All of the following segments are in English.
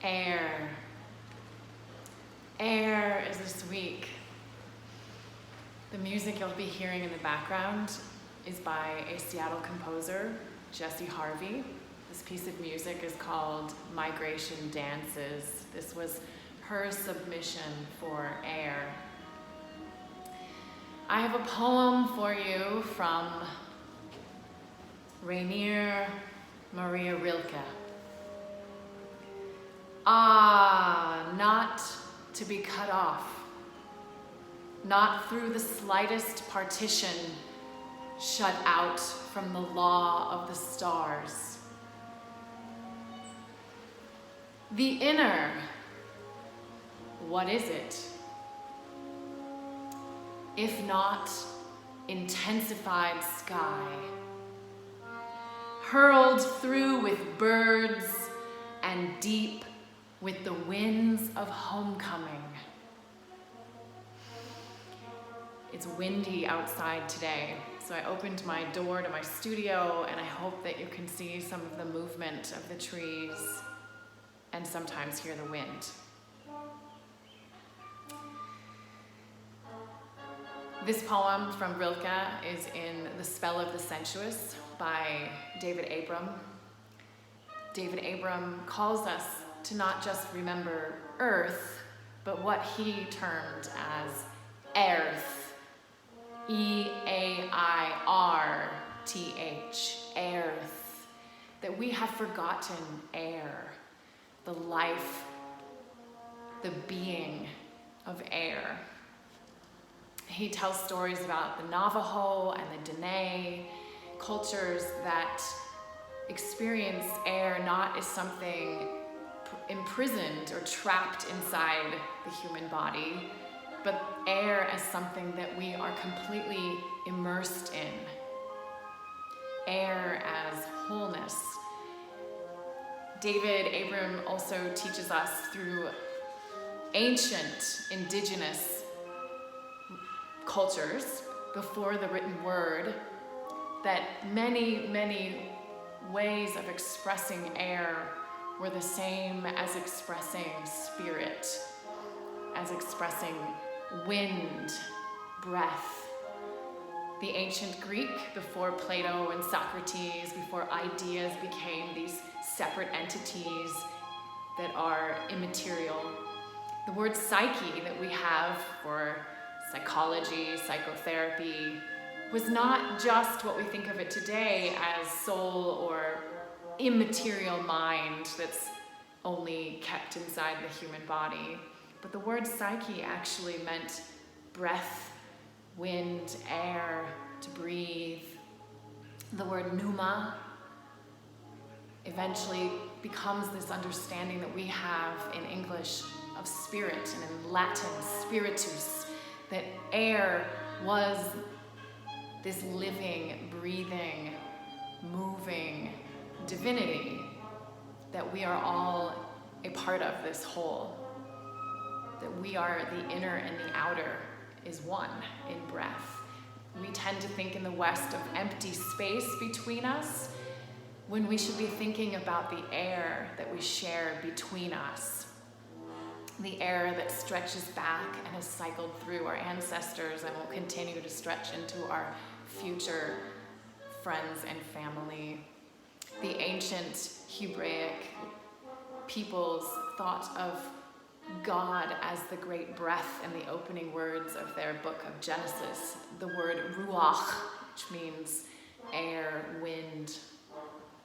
Air. Air is this week. The music you'll be hearing in the background is by a Seattle composer, Jesse Harvey. This piece of music is called Migration Dances. This was her submission for Air. I have a poem for you from Rainier Maria Rilke. Ah, not to be cut off, not through the slightest partition, shut out from the law of the stars. The inner, what is it? If not intensified sky, hurled through with birds and deep with the winds of homecoming. It's windy outside today, so I opened my door to my studio and I hope that you can see some of the movement of the trees and sometimes hear the wind. This poem from Rilke is in The Spell of the Sensuous by David Abram. David Abram calls us to not just remember Earth, but what he termed as EAIRTH, E-A-I-R-T-H, EAIRTH, that we have forgotten air, the life, the being of air. He tells stories about the Navajo and the Dene, cultures that experience air not as something imprisoned or trapped inside the human body, but air as something that we are completely immersed in. Air as wholeness. David Abram also teaches us through ancient indigenous cultures before the written word that many, many ways of expressing air were the same as expressing spirit, as expressing wind, breath. The ancient Greek, before Plato and Socrates, before ideas became these separate entities that are immaterial. The word psyche that we have for psychology, psychotherapy, was not just what we think of it today as soul or immaterial mind that's only kept inside the human body. But the word psyche actually meant breath, wind, air, to breathe. The word pneuma eventually becomes this understanding that we have in English of spirit, and in Latin, spiritus, that air was this living, breathing, moving divinity, that we are all a part of this whole, that we are the inner and the outer is one in breath. We tend to think in the West of empty space between us when we should be thinking about the air that we share between us. The air that stretches back and has cycled through our ancestors and will continue to stretch into our future friends and family. The ancient Hebraic peoples thought of God as the great breath in the opening words of their book of Genesis. The word ruach, which means air, wind,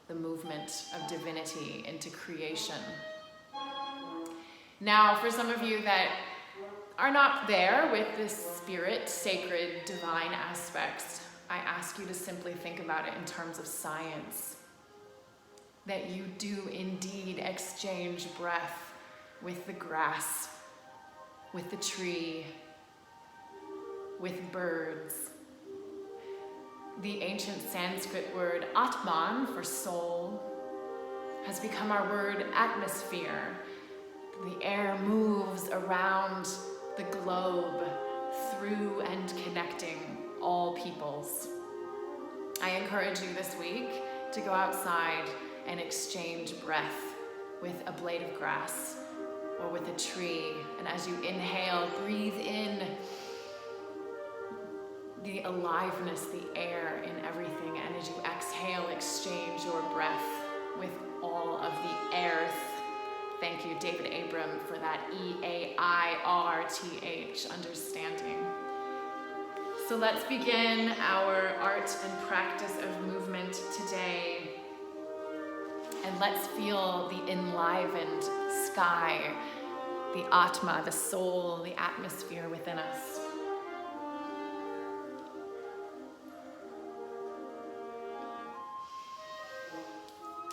the movement of divinity into creation. Now, for some of you that are not there with this spirit, sacred, divine aspects, I ask you to simply think about it in terms of science. That you do indeed exchange breath with the grass, with the tree, with birds. The ancient Sanskrit word Atman for soul has become our word atmosphere. The air moves around the globe through and connecting all peoples. I encourage you this week to go outside and exchange breath with a blade of grass or with a tree. And as you inhale, breathe in the aliveness, the air in everything. And as you exhale, exchange your breath with all of the earth. Thank you, David Abram, for that EAIRTH understanding. So let's begin our art and practice of movement today. And let's feel the enlivened sky, the Atma, the soul, the atmosphere within us.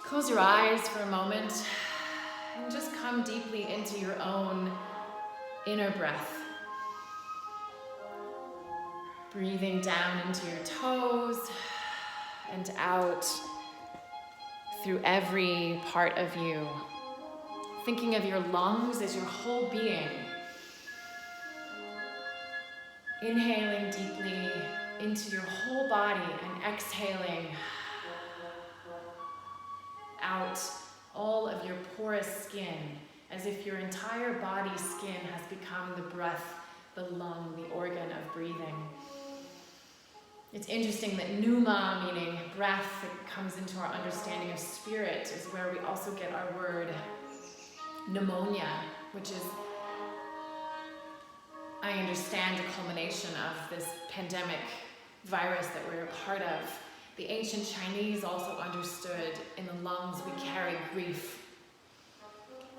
Close your eyes for a moment and just come deeply into your own inner breath. Breathing down into your toes and out through every part of you. Thinking of your lungs as your whole being. Inhaling deeply into your whole body and exhaling out all of your porous skin, as if your entire body skin has become the breath, the lung, the organ of breathing. It's interesting that pneuma, meaning breath, that comes into our understanding of spirit, is where we also get our word pneumonia, which is, I understand, a culmination of this pandemic virus that we're a part of. The ancient Chinese also understood in the lungs we carry grief.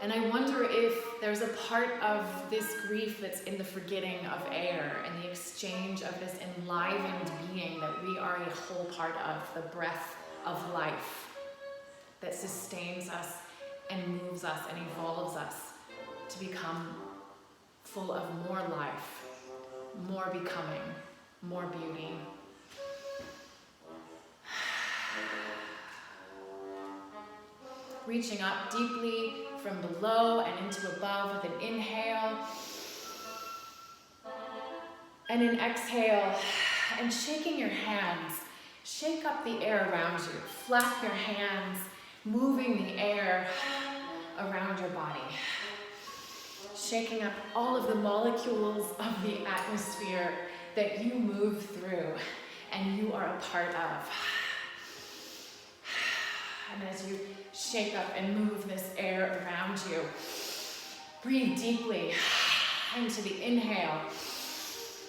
And I wonder if there's a part of this grief that's in the forgetting of air and the exchange of this enlivened being that we are a whole part of, the breath of life that sustains us and moves us and evolves us to become full of more life, more becoming, more beauty. Reaching up deeply from below and into above with an inhale. And an exhale, and shaking your hands. Shake up the air around you. Flap your hands, moving the air around your body. Shaking up all of the molecules of the atmosphere that you move through and you are a part of. And as you shake up and move this air around you, breathe deeply into the inhale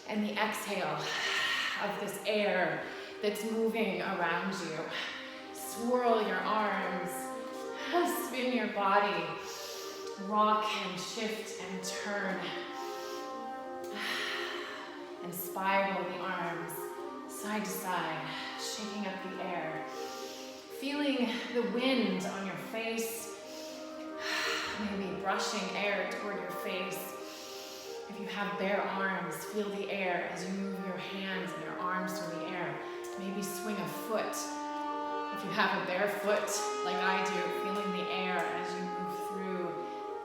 and the exhale of this air that's moving around you. Swirl your arms, spin your body, rock and shift and turn, and spiral the arms side to side, shaking up the air. Feeling the wind on your face, maybe brushing air toward your face. If you have bare arms, feel the air as you move your hands and your arms through the air. Maybe swing a foot. If you have a bare foot, like I do, feeling the air as you move through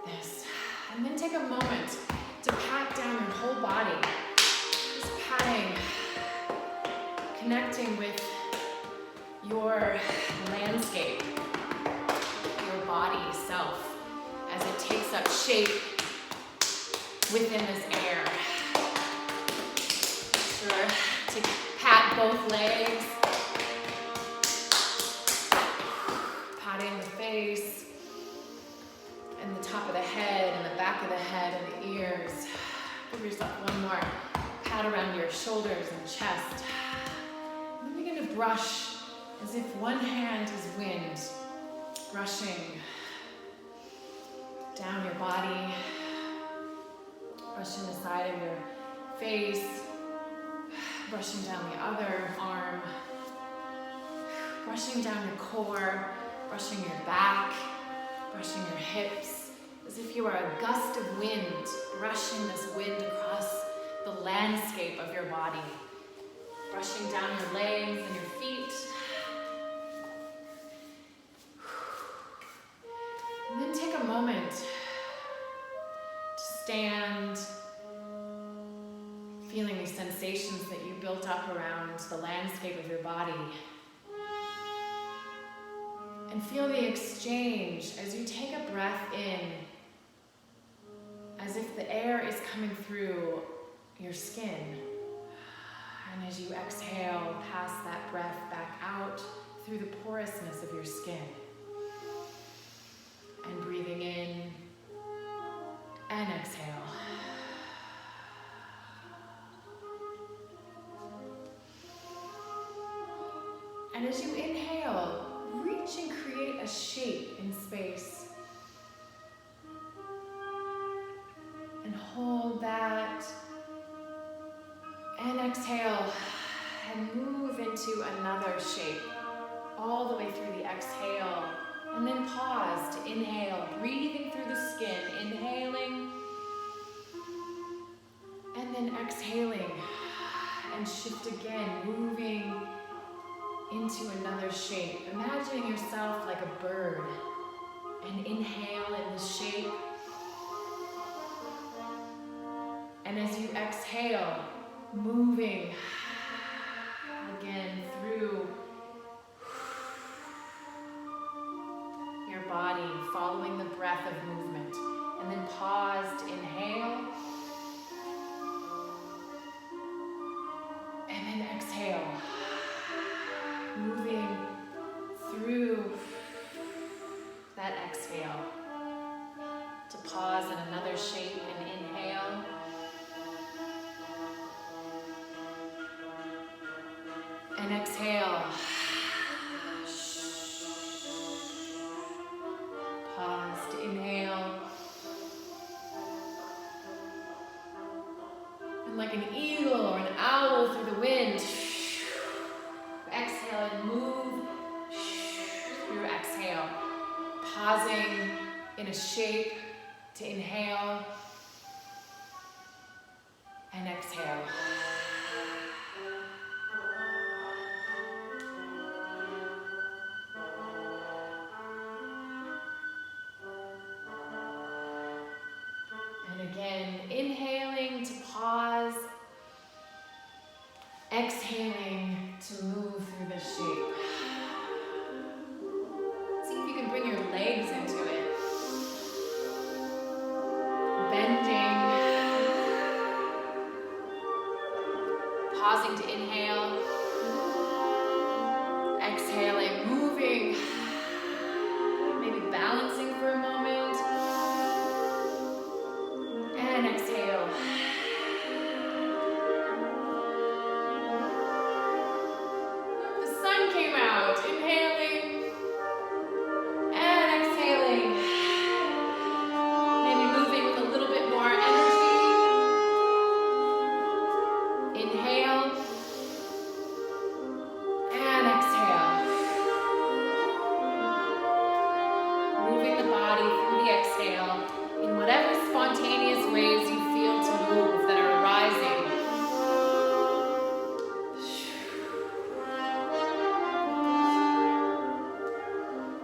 this. And then take a moment to pat down your whole body. Just patting, connecting with your landscape, your body self, as it takes up shape within this air. Sure to pat both legs, patting the face, and the top of the head, and the back of the head, and the ears. Give yourself one more pat around your shoulders and chest. And then begin to brush as if one hand is wind, brushing down your body, brushing the side of your face, brushing down the other arm, brushing down your core, brushing your back, brushing your hips, as if you are a gust of wind, brushing this wind across the landscape of your body, brushing down your legs and your feet. And then take a moment to stand, feeling these sensations that you built up around the landscape of your body. And feel the exchange as you take a breath coming through your skin. And as you exhale, pass that breath back out through the porousness of your skin. And breathing in and exhale. And as you inhale, reach and create a shape in space. And hold that. And exhale. And move into another shape. All the way through the exhale. And then pause to inhale. Breathing through the skin. Inhaling. And then exhaling. And shift again. Moving into another shape. Imagining yourself like a bird. And inhale in this shape. And as you exhale, moving again through your body, following the breath of movement. And then pause to inhale. And then exhale. Moving through that exhale to pause in another shape and inhale. And exhale. Pause to inhale. And like an eagle or an owl through the wind, exhale and move through exhale. Pausing in a shape to inhale and exhale. And again, inhaling to pause, exhaling to move through the shape. See if you can bring your legs into it. Bending. Pausing to inhale. Exhaling, moving. Maybe balancing for a moment. And exhale. The sun came out. Inhaling and exhaling. Maybe moving with a little bit more energy. Inhale and exhale. Moving the body through the exhale in whatever spontaneous ways you feel to move that are arising.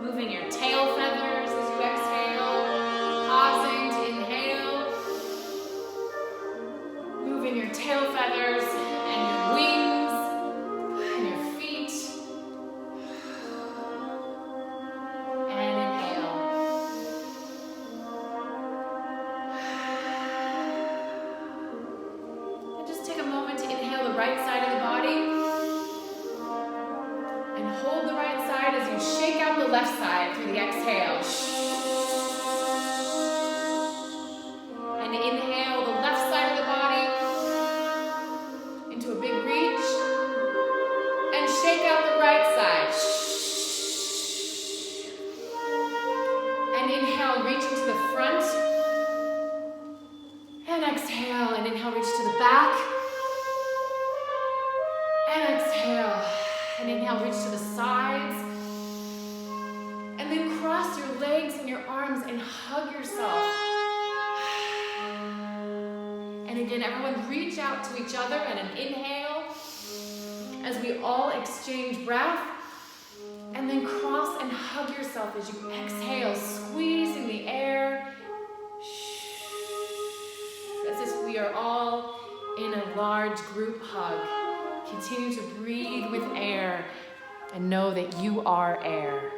Moving your tail feathers as you exhale, pausing to inhale. Moving your tail feathers and your wings and your feet. And inhale. And just take a moment to inhale the right side of the body. And hold the right side as you shake out the left side through the exhale. And inhale the left side of the body into a big reach. And shake out the right side. And inhale, reach into the front. And exhale, and inhale, reach to the back. And exhale, and inhale, reach to the sides. And then cross your legs and your arms and hug yourself. And again, everyone reach out to each other at an inhale as we all exchange breath. And then cross and hug yourself as you exhale, squeezing the air. As if we are all in a large group hug. Continue to breathe with air and know that you are air.